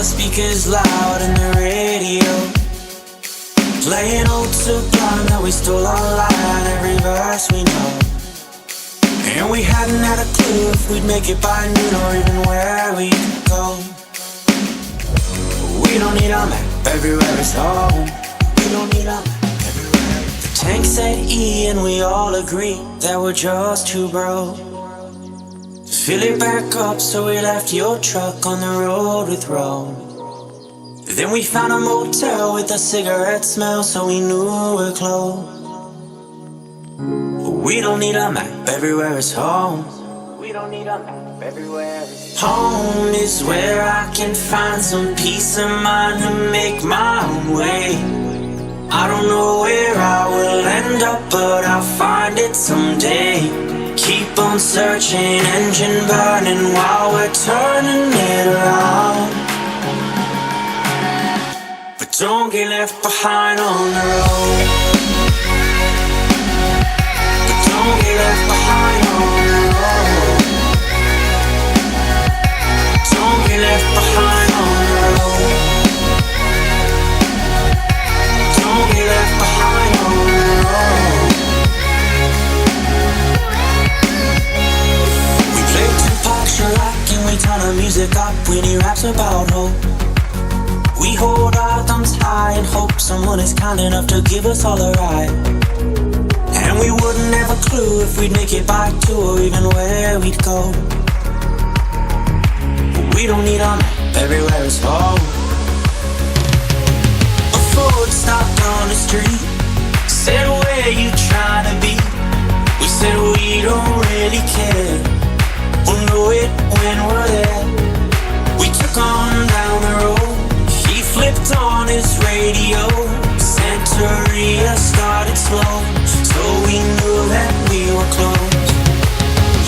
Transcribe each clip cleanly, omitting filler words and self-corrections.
our speakers loud in the radio, playing old Sublime that we stole online, every verse we know. And we hadn't had a clue if we'd make it by noon or even where we'd go. We don't need a map, everywhere is home. We don't need a map, everywhere. The tank said E and we all agree that we're just too broke to fill it back up, so we left your truck on the road with Rome. Then we found a motel with a cigarette smell, so we knew we're close. We don't need a map, everywhere is home. We don't need a map, everywhere is home. Is where I can find some peace of mind to make my own way. I don't know where I will end up, but I'll find it someday. Keep on searching, engine burning while we're turning it around. But don't get left behind on the road. Don't get left behind on the road. Don't get left behind on the road. Don't get left behind on the road. We play Tupac, Chirac, and we turn our music up when he raps about hope. We hold our thumbs high and hope someone is kind enough to give us all a ride. And we wouldn't have a clue if we'd make it by two or even where we'd go. But we don't need a map, everywhere is home. A Ford stopped on the street, said where you trying to be. We said we don't really care, we'll know it when we're there. We took on down the road, he flipped on his radio. Santeria started slow, so we knew that we were close.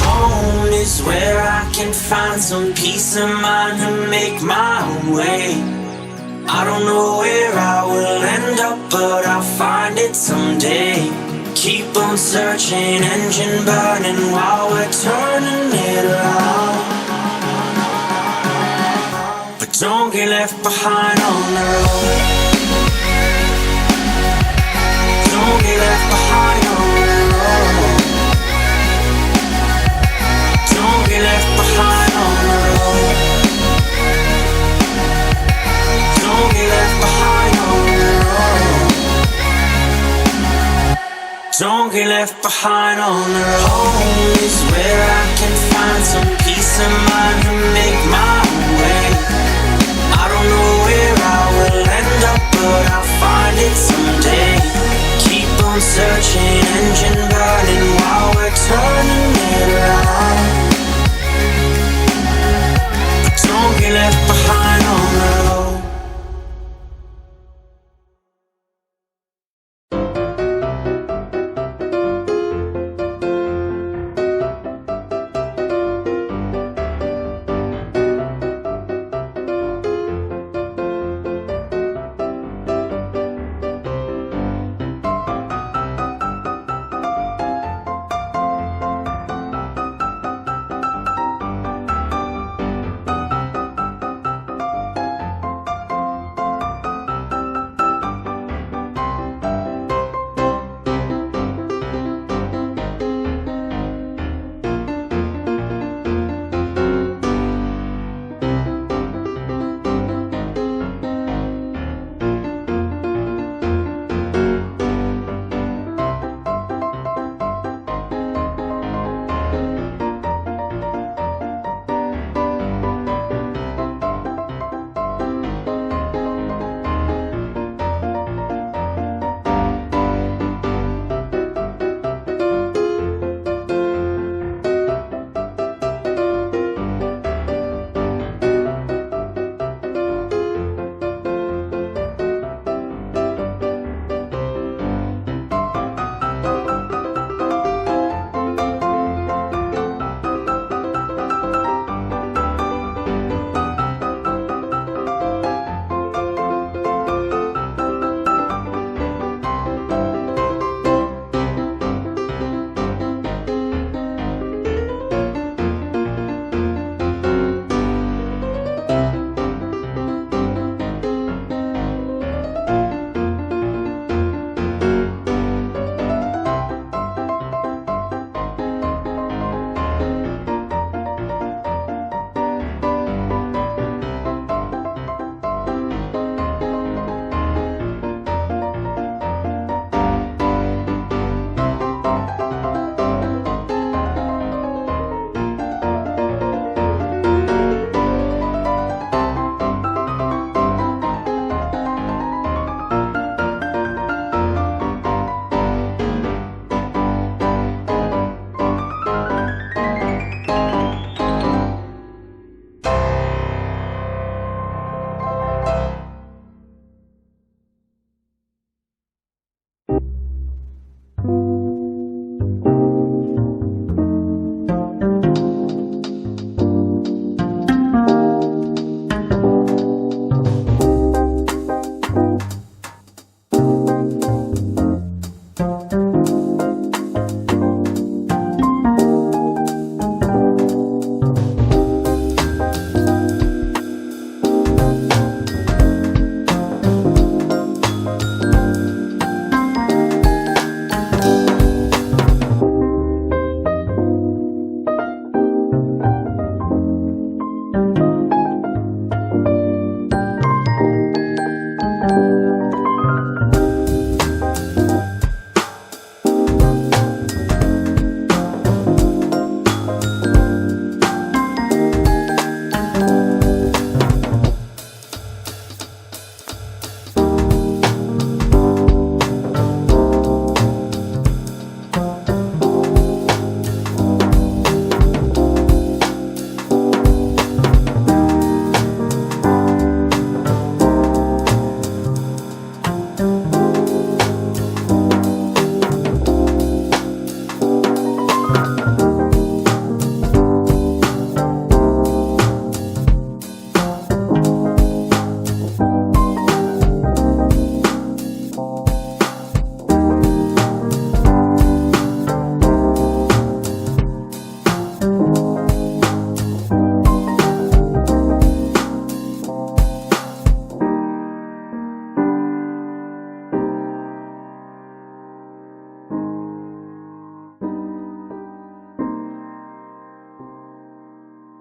Home is where I can find some peace of mind to make my own way. I don't know where I will end up, but I'll find it someday. Keep on searching, engine burning while we're turning it around. But don't get left behind on the road. Don't get left behind on the road. Don't get left behind on the road. Don't get left behind on the road. Don't get left behind on the road. Home is where I can find some peace of mind to make my